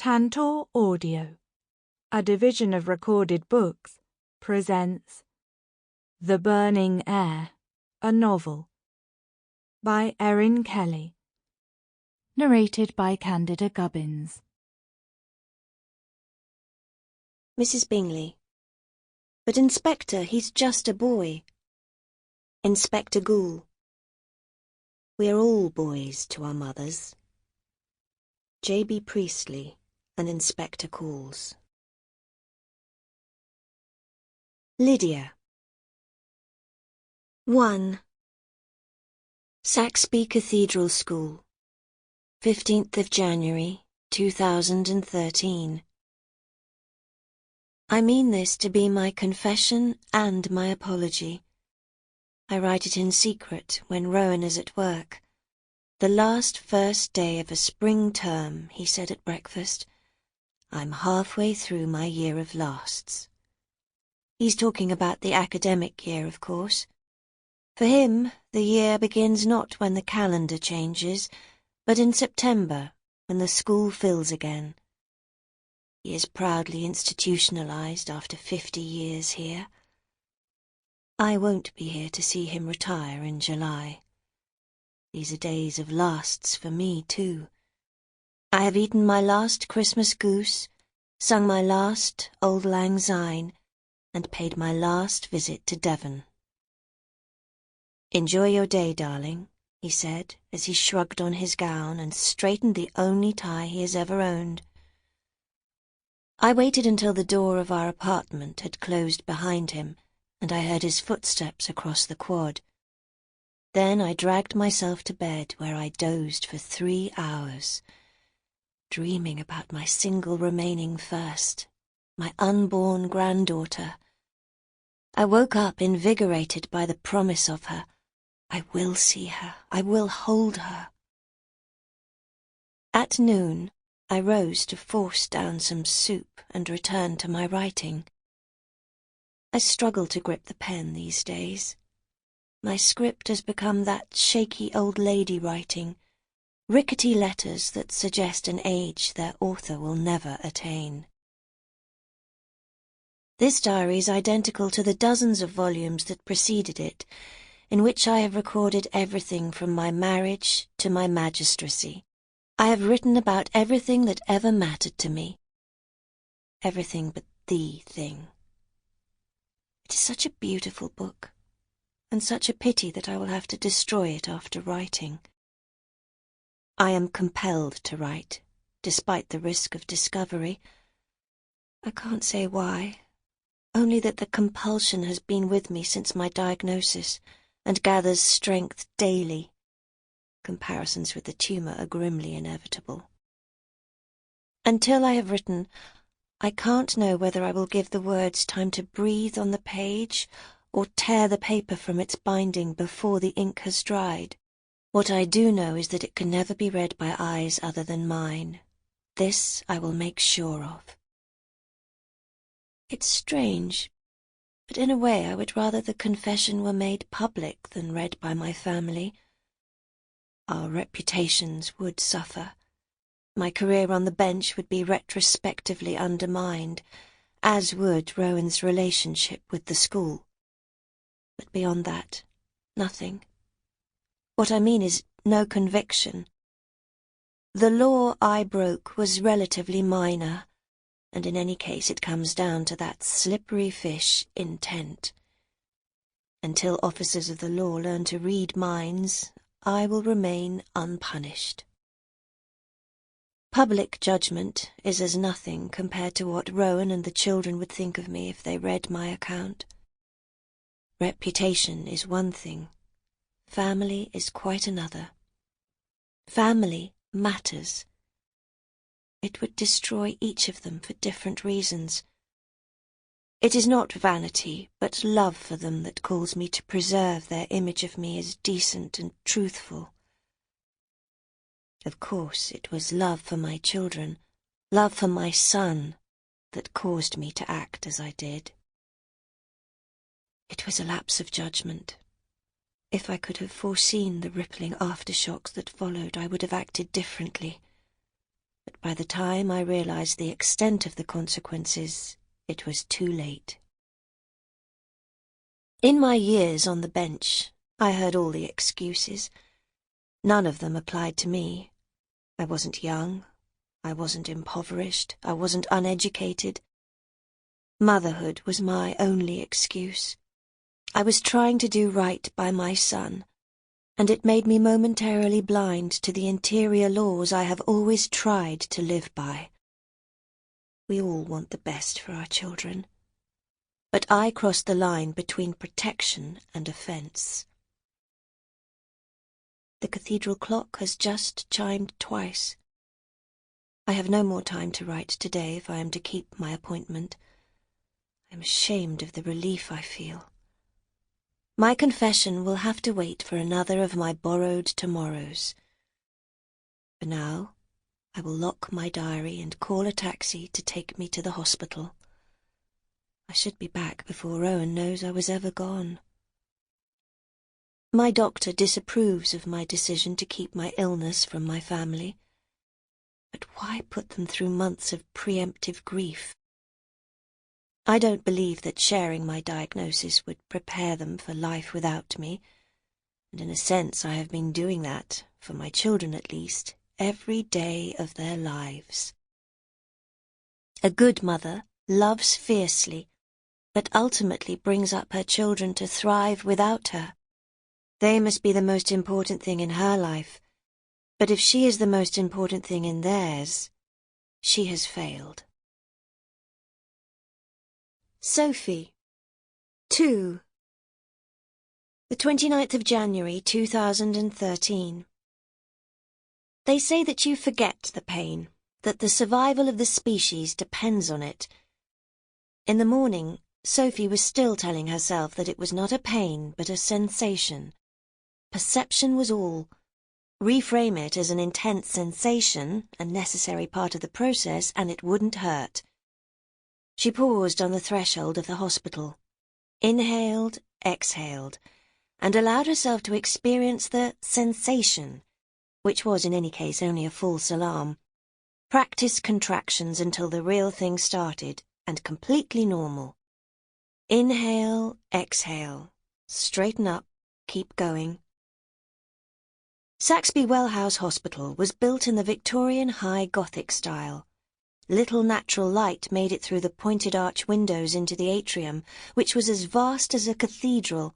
Tantor Audio, a division of Recorded Books, presents The Burning Air, a novel, by Erin Kelly. Narrated by Candida Gubbins. Mrs. Bingley. But Inspector, he's just a boy. Inspector Ghoul. We're all boys to our mothers. J.B. Priestley and Inspector Calls. Lydia. 1. Saxby Cathedral School, 15th of January, 2013. I mean this to be my confession and my apology. I write it in secret when Rowan is at work. The first day of a spring term, he said at breakfast. I'm halfway through my year of lasts. He's talking about the academic year, of course. For him, the year begins not when the calendar changes, but in September, when the school fills again. He is proudly institutionalized after 50 years here. I won't be here to see him retire in July. These are days of lasts for me, too. I have eaten my last Christmas goose, sung my last Auld Lang Syne, and paid my last visit to Devon. Enjoy your day, darling, he said, as he shrugged on his gown and straightened the only tie he has ever owned. I waited until the door of our apartment had closed behind him, and I heard his footsteps across the quad. Then I dragged myself to bed, where I dozed for 3 hours, dreaming about my single remaining first, my unborn granddaughter. I woke up invigorated by the promise of her. I will see her. I will hold her. At noon, I rose to force down some soup and return to my writing. I struggle to grip the pen these days. My script has become that shaky old lady writing, rickety letters that suggest an age their author will never attain. This diary is identical to the dozens of volumes that preceded it, in which I have recorded everything from my marriage to my magistracy. I have written about everything that ever mattered to me. Everything but the thing. It is such a beautiful book, and such a pity that I will have to destroy it after writing. I am compelled to write, despite the risk of discovery. I can't say why, only that the compulsion has been with me since my diagnosis, and gathers strength daily. Comparisons with the tumour are grimly inevitable. Until I have written, I can't know whether I will give the words time to breathe on the page, or tear the paper from its binding before the ink has dried. What I do know is that it can never be read by eyes other than mine. This I will make sure of. It's strange, but in a way I would rather the confession were made public than read by my family. Our reputations would suffer. My career on the bench would be retrospectively undermined, as would Rowan's relationship with the school. But beyond that, nothing. What I mean is no conviction. The law I broke was relatively minor, and in any case it comes down to that slippery fish, intent. Until officers of the law learn to read minds, I will remain unpunished. Public judgment is as nothing compared to what Rowan and the children would think of me if they read my account. Reputation is one thing. Family is quite another. Family matters. It would destroy each of them for different reasons. It is not vanity, but love for them that calls me to preserve their image of me as decent and truthful. Of course, it was love for my children, love for my son, that caused me to act as I did. It was a lapse of judgment. If I could have foreseen the rippling aftershocks that followed, I would have acted differently. But by the time I realized the extent of the consequences, it was too late. In my years on the bench, I heard all the excuses. None of them applied to me. I wasn't young. I wasn't impoverished. I wasn't uneducated. Motherhood was my only excuse. I was trying to do right by my son, and it made me momentarily blind to the interior laws I have always tried to live by. We all want the best for our children, but I crossed the line between protection and offence. The cathedral clock has just chimed twice. I have no more time to write today if I am to keep my appointment. I am ashamed of the relief I feel. My confession will have to wait for another of my borrowed tomorrows. For now, I will lock my diary and call a taxi to take me to the hospital. I should be back before Rowan knows I was ever gone. My doctor disapproves of my decision to keep my illness from my family. But why put them through months of preemptive grief? I don't believe that sharing my diagnosis would prepare them for life without me, and in a sense I have been doing that, for my children at least, every day of their lives. A good mother loves fiercely, but ultimately brings up her children to thrive without her. They must be the most important thing in her life, but if she is the most important thing in theirs, she has failed. Sophie. 2. The 29th of January 2013. They say that you forget the pain, that the survival of the species depends on it. In the morning, Sophie was still telling herself that it was not a pain but a sensation. Perception was all. Reframe it as an intense sensation, a necessary part of the process, and it wouldn't hurt. She paused on the threshold of the hospital, inhaled, exhaled, and allowed herself to experience the sensation, which was in any case only a false alarm. Practiced contractions until the real thing started, and completely normal. Inhale, exhale, straighten up, keep going. Saxby Wellhouse Hospital was built in the Victorian High Gothic style. Little natural light made it through the pointed arch windows into the atrium, which was as vast as a cathedral,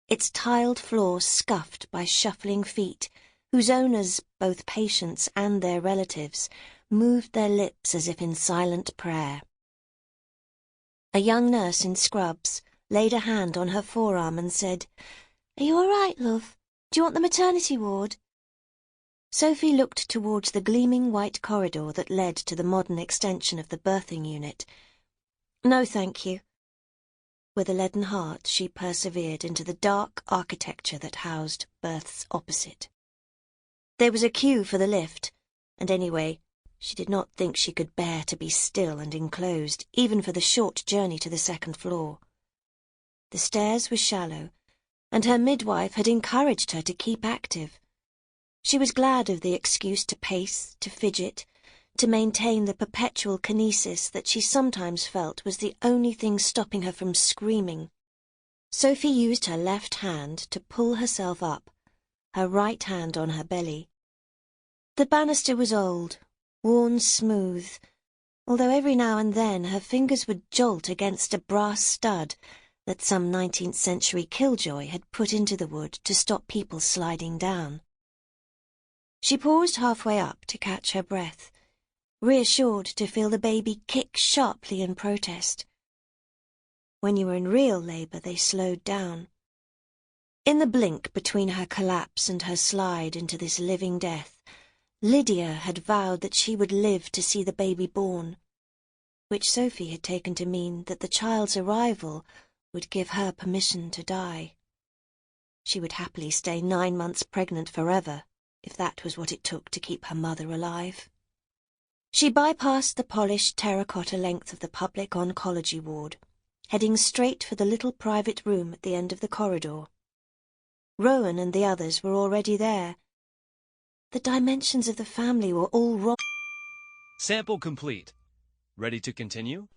its tiled floor scuffed by shuffling feet, whose owners, both patients and their relatives, moved their lips as if in silent prayer. A young nurse in scrubs laid a hand on her forearm and said, "Are you all right, love? Do you want the maternity ward?" Sophie looked towards the gleaming white corridor that led to the modern extension of the birthing unit. "No, thank you." With a leaden heart, she persevered into the dark architecture that housed berths opposite. There was a queue for the lift, and anyway, she did not think she could bear to be still and enclosed, even for the short journey to the second floor. The stairs were shallow, and her midwife had encouraged her to keep active. She was glad of the excuse to pace, to fidget, to maintain the perpetual kinesis that she sometimes felt was the only thing stopping her from screaming. Sophie used her left hand to pull herself up, her right hand on her belly. The banister was old, worn smooth, although every now and then her fingers would jolt against a brass stud that some 19th century killjoy had put into the wood to stop people sliding down. She paused halfway up to catch her breath, reassured to feel the baby kick sharply in protest. When you were in real labour, they slowed down. In the blink between her collapse and her slide into this living death, Lydia had vowed that she would live to see the baby born, which Sophie had taken to mean that the child's arrival would give her permission to die. She would happily stay 9 months pregnant forever, if that was what it took to keep her mother alive. She bypassed the polished terracotta length of the public oncology ward, heading straight for the little private room at the end of the corridor. Rowan and the others were already there. The dimensions of the family were all wrong. Sample complete. Ready to continue?